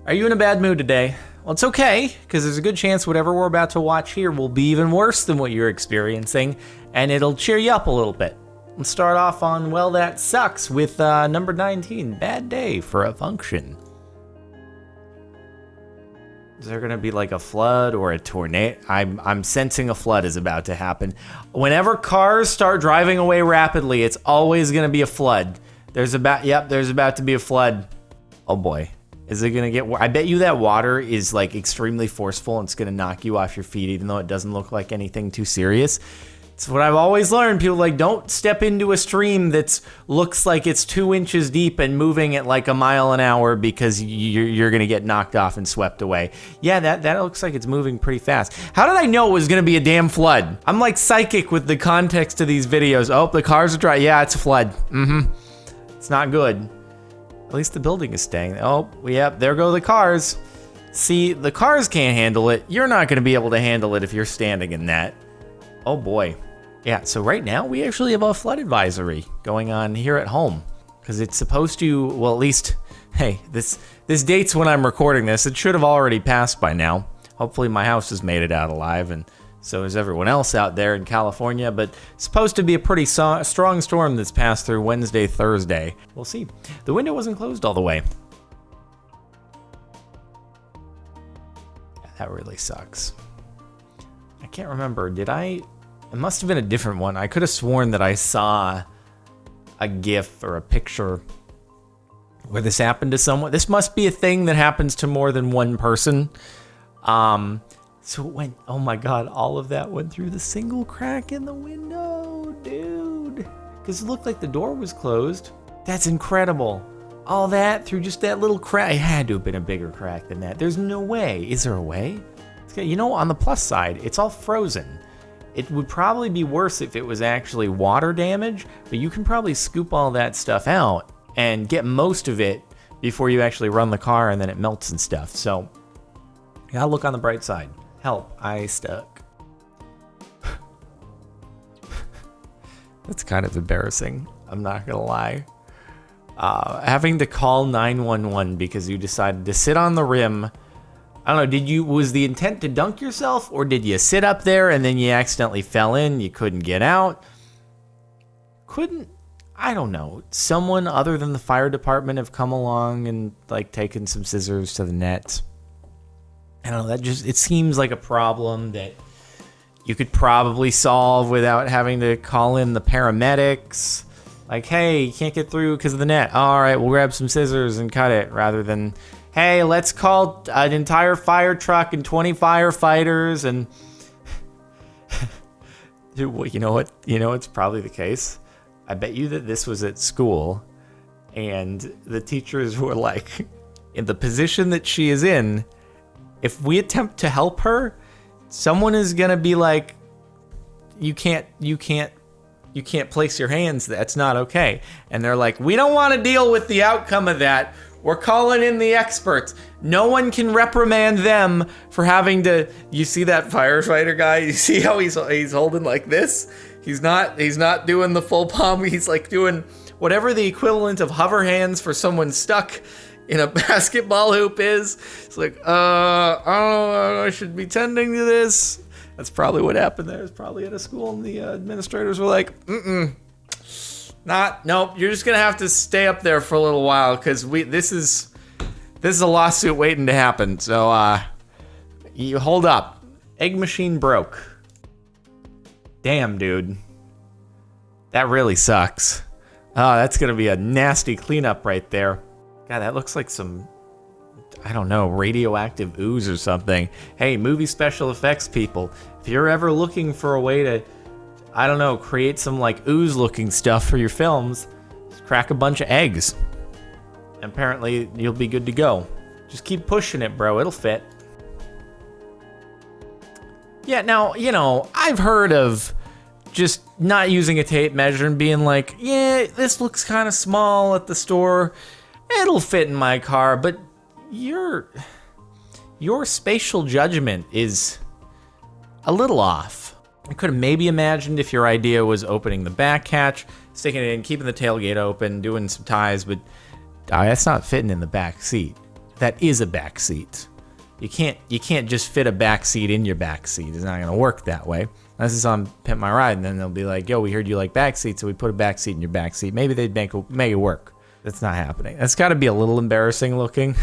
Are you in a bad mood today? Well, it's okay, because there's a good chance whatever we're about to watch here will be even worse than what you're experiencing, and it'll cheer you up a little bit. Let's start off on, well, that sucks, with number 19, Bad Day for a Function. Is there gonna be like a flood or a tornado? I'm sensing a flood is about to happen. Whenever cars start driving away rapidly, it's always gonna be a flood. There's about to be a flood. Oh boy. Is it gonna get, I bet you that water is like extremely forceful and it's gonna knock you off your feet even though it doesn't look like anything too serious. It's what I've always learned. People like, don't step into a stream that looks like it's 2 inches deep and moving at like a mile an hour because you're gonna get knocked off and swept away. Yeah, that looks like it's moving pretty fast. How did I know it was gonna be a damn flood? I'm like psychic with the context of these videos. Oh, the cars are dry. Yeah, it's a flood. It's not good. At least the building is staying. Oh, yep, there go the cars. See, the cars can't handle it. You're not gonna be able to handle it if you're standing in that. Oh boy. Yeah, so right now we actually have a flood advisory going on here at home because it's supposed to, well, at least, hey, this date's when I'm recording this. It should have already passed by now. Hopefully my house has made it out alive, and so is everyone else out there in California, but it's supposed to be a pretty strong storm that's passed through Wednesday, Thursday. We'll see. The window wasn't closed all the way. That really sucks. I can't remember, it must have been a different one. I could have sworn that I saw a GIF or a picture where this happened to someone. This must be a thing that happens to more than one person. So it went, oh my God, all of that went through the single crack in the window, dude. Because it looked like the door was closed. That's incredible. All that through just that little crack. It had to have been a bigger crack than that. There's no way. Is there a way? You know, on the plus side, it's all frozen. It would probably be worse if it was actually water damage, but you can probably scoop all that stuff out and get most of it before you actually run the car and then it melts and stuff. So, you gotta look on the bright side. Help, I stuck. That's kind of embarrassing. I'm not gonna lie. Having to call 911 because you decided to sit on the rim. I don't know, was the intent to dunk yourself, or did you sit up there and then you accidentally fell in, you couldn't get out? I don't know. Someone other than the fire department have come along and like taken some scissors to the net. I don't know, it seems like a problem that you could probably solve without having to call in the paramedics. Like, hey, you can't get through because of the net. All right, we'll grab some scissors and cut it, rather than, hey, let's call an entire fire truck and 20 firefighters and... Dude, you know what? You know it's probably the case? I bet you that this was at school and the teachers were like, in the position that she is in, if we attempt to help her, someone is gonna be like, you can't place your hands, that's not okay. And they're like, we don't want to deal with the outcome of that. We're calling in the experts. No one can reprimand them for having to, you see that firefighter guy? You see how he's holding like this? He's not doing the full palm. He's like doing whatever the equivalent of hover hands for someone stuck in a basketball hoop is. It's like, I don't know, I should be tending to this. That's probably what happened there. It's probably at a school and the administrators were like, nope, you're just gonna have to stay up there for a little while because this is a lawsuit waiting to happen. So you hold up. Egg machine broke. Damn, dude. That really sucks. Oh, that's gonna be a nasty cleanup right there. God, that looks like some, I don't know, radioactive ooze or something. Hey, movie special effects people, if you're ever looking for a way to, I don't know, create some like ooze looking stuff for your films, just crack a bunch of eggs. And apparently you'll be good to go. Just keep pushing it, bro, it'll fit. Yeah, now, you know, I've heard of just not using a tape measure and being like, yeah, this looks kind of small at the store. It'll fit in my car, but your spatial judgment is a little off. I could have maybe imagined if your idea was opening the back hatch, sticking it in, keeping the tailgate open, doing some ties, but that's not fitting in the back seat. that is a back seat. You can't just fit a back seat in your back seat. It's not gonna work that way. Unless it's on Pimp My Ride, and then they'll be like, yo, we heard you like back seats, so we put a back seat in your back seat. Maybe they'd make it work. That's not happening. That's gotta be a little embarrassing looking.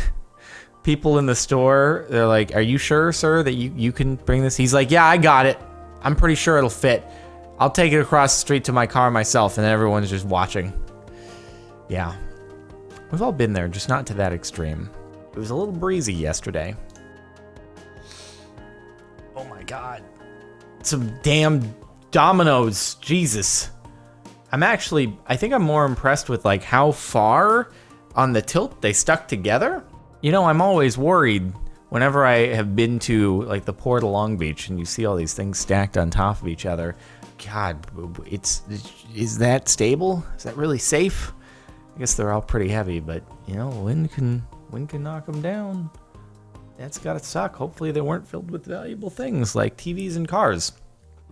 People in the store, they're like, are you sure, sir, that you can bring this? He's like, yeah, I got it. I'm pretty sure it'll fit. I'll take it across the street to my car myself, and then everyone's just watching. Yeah. We've all been there, just not to that extreme. It was a little breezy yesterday. Oh my God. Some damn Dominos. Jesus. I think I'm more impressed with like how far on the tilt they stuck together. You know, I'm always worried whenever I have been to like the Port of Long Beach and you see all these things stacked on top of each other. God, is that stable? Is that really safe? I guess they're all pretty heavy, but you know, wind can knock them down. That's gotta suck. Hopefully they weren't filled with valuable things like TVs and cars.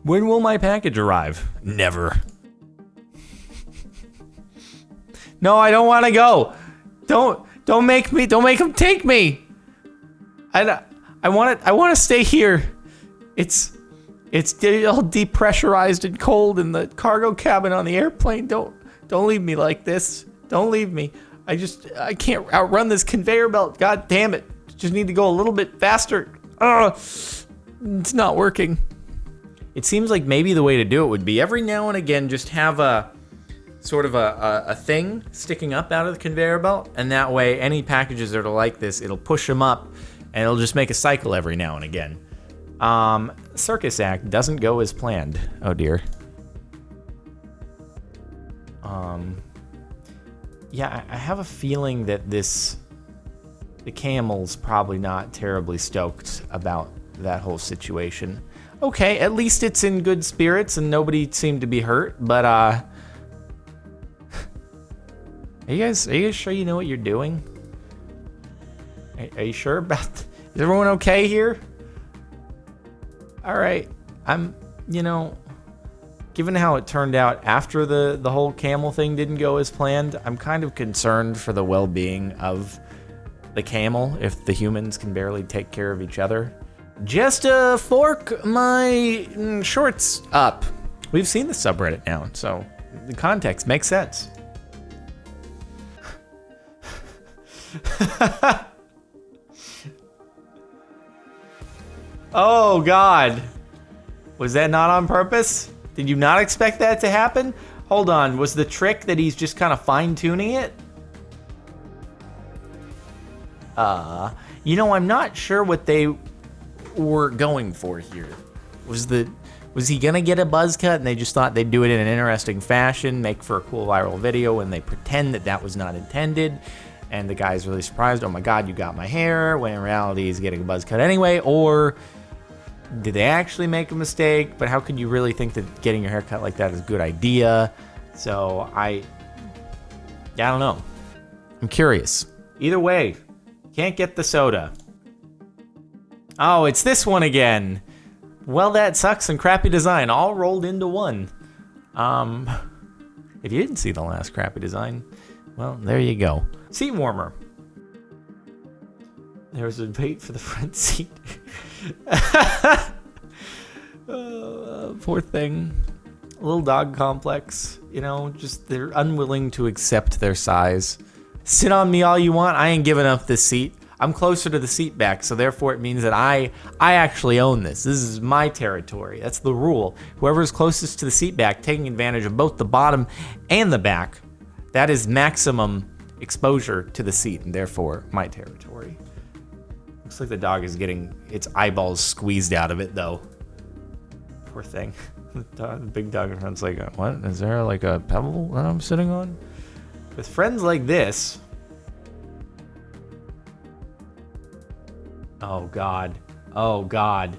When will my package arrive? Never. No, I don't want to go. Don't make them take me. I want to stay here. It's all depressurized and cold in the cargo cabin on the airplane. Don't leave me like this. Don't leave me. I can't outrun this conveyor belt. God damn it. Just need to go a little bit faster. It's not working. It seems like maybe the way to do it would be every now and again just have a sort of a thing sticking up out of the conveyor belt, and that way any packages that are like this, it'll push them up and it'll just make a cycle every now and again. Circus act doesn't go as planned. Oh dear. Yeah, I have a feeling that the camel's probably not terribly stoked about that whole situation. Okay, at least it's in good spirits and nobody seemed to be hurt, but are you guys sure you know what you're doing? Are you sure about is everyone okay here? All right, given how it turned out after the whole camel thing didn't go as planned, I'm kind of concerned for the well-being of the camel if the humans can barely take care of each other. Just fork my shorts up. We've seen the subreddit now, so the context makes sense. Oh God. Was that not on purpose? Did you not expect that to happen? Hold on, was the trick that he's just kind of fine-tuning it? I'm not sure what they were going for here. Was he gonna get a buzz cut and they just thought they'd do it in an interesting fashion, make for a cool viral video, and they pretend that was not intended, and the guy's really surprised, oh my God, you got my hair, when in reality he's getting a buzz cut anyway, or did they actually make a mistake? But how could you really think that getting your hair cut like that is a good idea? So I don't know. I'm curious. Either way, can't get the soda. Oh, it's this one again. Well, that sucks and crappy design all rolled into one. If you didn't see the last crappy design, well, there you go. Seat warmer. There's a bait for the front seat. Poor thing. Little dog complex. Just they're unwilling to accept their size. Sit on me all you want. I ain't giving up this seat. I'm closer to the seat back, so therefore it means that I actually own this. This is my territory. That's the rule. Whoever's closest to the seat back, taking advantage of both the bottom and the back, that is maximum exposure to the seat, and therefore my territory. Looks like the dog is getting its eyeballs squeezed out of it, though. Poor thing. The big dog in front's like, what? Is there like a pebble that I'm sitting on? With friends like this... Oh, God. Oh, God.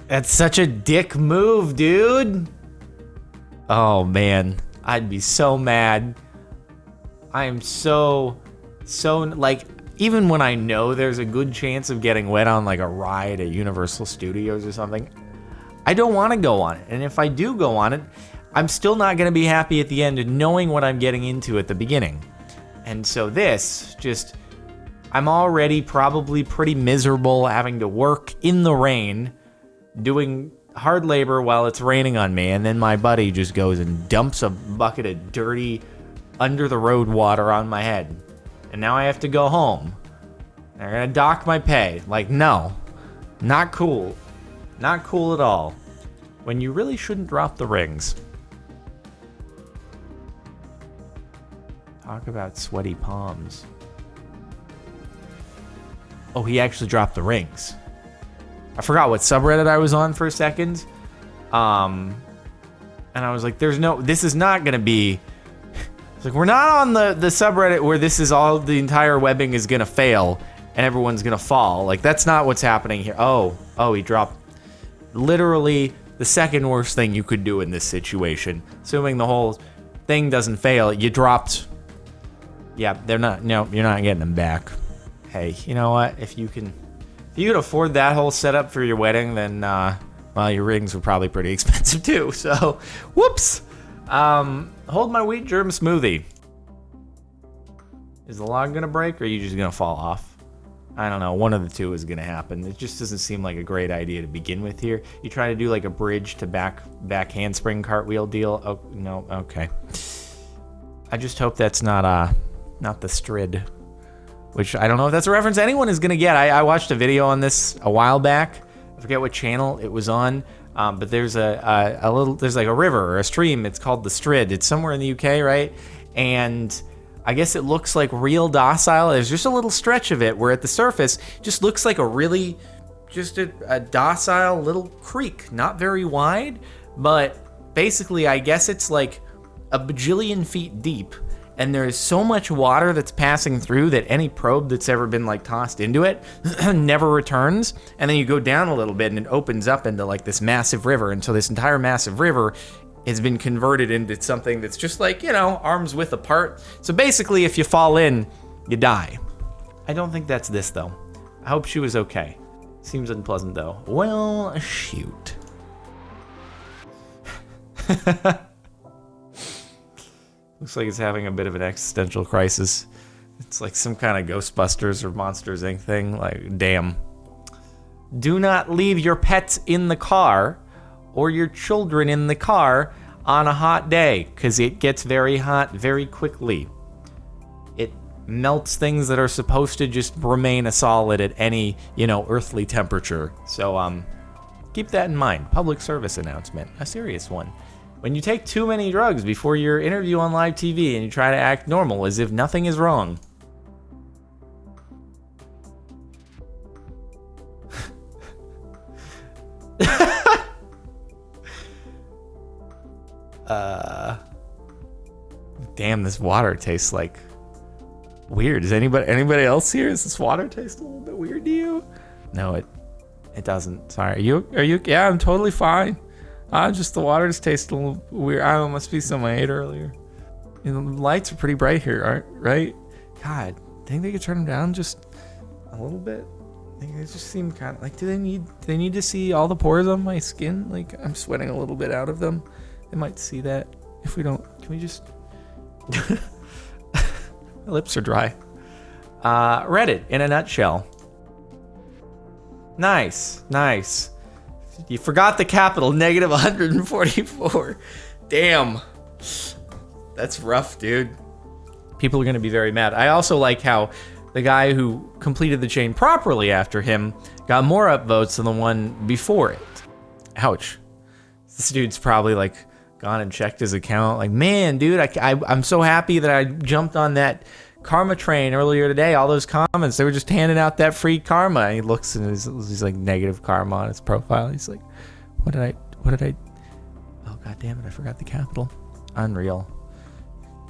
That's such a dick move, dude. Oh, man. I'd be so mad. I am so, like, even when I know there's a good chance of getting wet on, like, a ride at Universal Studios or something, I don't want to go on it. And if I do go on it, I'm still not going to be happy at the end knowing what I'm getting into at the beginning. And so this just, I'm already probably pretty miserable having to work in the rain, doing hard labor while it's raining on me. And then my buddy just goes and dumps a bucket of dirty under the road water on my head. And now I have to go home. They're gonna dock my pay. Like, no, not cool. Not cool at all. When you really shouldn't drop the rings. Talk about sweaty palms. Oh, he actually dropped the rings. I forgot what subreddit I was on for a second. And I was like, this is not gonna be, it's like, we're not on the subreddit where this is all, the entire webbing is gonna fail and everyone's gonna fall. Like, that's not what's happening here. Oh, he dropped literally the second worst thing you could do in this situation. Assuming the whole thing doesn't fail, you dropped. Yeah, you're not getting them back. Hey, you know what? If you could afford that whole setup for your wedding, then, well, your rings were probably pretty expensive too. So, whoops. Hold my wheat germ smoothie. Is the log gonna break, or are you just gonna fall off? I don't know. One of the two is gonna happen. It just doesn't seem like a great idea to begin with here. You try to do like a bridge to back handspring cartwheel deal. Oh no. Okay. I just hope that's not the Strid, which I don't know if that's a reference anyone is gonna get. I watched a video on this a while back. I forget what channel it was on, but there's there's like a river or a stream. It's called the Strid. It's somewhere in the UK, right? And I guess it looks like real docile. There's just a little stretch of it where at the surface it just looks like a really just a docile little creek, not very wide, but basically I guess it's like a bajillion feet deep. And there is so much water that's passing through that any probe that's ever been like tossed into it never returns. And then you go down a little bit and it opens up into like this massive river. And so this entire massive river has been converted into something that's just like, arm's width apart. So basically if you fall in, you die. I don't think that's this though. I hope she was okay. Seems unpleasant though. Well, shoot. Looks like it's having a bit of an existential crisis. It's like some kind of Ghostbusters or Monsters Inc. thing. Like, damn. Do not leave your pets in the car or your children in the car on a hot day, because it gets very hot very quickly. It melts things that are supposed to just remain a solid at any, earthly temperature. So, keep that in mind. Public service announcement. A serious one. When you take too many drugs before your interview on live TV and you try to act normal as if nothing is wrong. Damn, this water tastes like weird. Does anybody else here? Does this water taste a little bit weird to you? No, it doesn't. Sorry. Are you? Yeah, I'm totally fine. Just the water just tastes a little weird. I don't know, must be something I ate earlier. The lights are pretty bright here, right? God, think they could turn them down just a little bit? I think they just seem kind of like, do they need to see all the pores on my skin? Like, I'm sweating a little bit out of them. They might see that. If we don't, can we just... My lips are dry. Reddit in a nutshell. Nice. You forgot the capital, negative 144. Damn. That's rough, dude. People are going to be very mad. I also like how the guy who completed the chain properly after him got more upvotes than the one before it. Ouch. This dude's probably like gone and checked his account. Like, man, dude, I'm so happy that I jumped on that karma train earlier today. All those comments, they were just handing out that free karma. And he looks and he's like negative karma on his profile. He's like, what did I? Oh, God damn it. I forgot the capital. Unreal.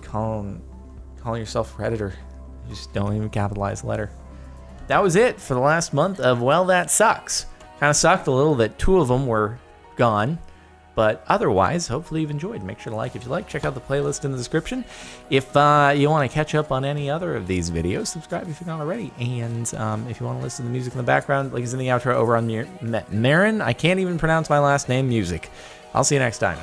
Calling yourself Redditor. You just don't even capitalize the letter. That was it for the last month of Well, That Sucks. Kind of sucked a little that two of them were gone. But otherwise, hopefully you've enjoyed. Make sure to like if you like. Check out the playlist in the description. If you want to catch up on any other of these videos, subscribe if you're not already. And if you want to listen to the music in the background, link is in the outro over on Marin. I can't even pronounce my last name, Music. I'll see you next time.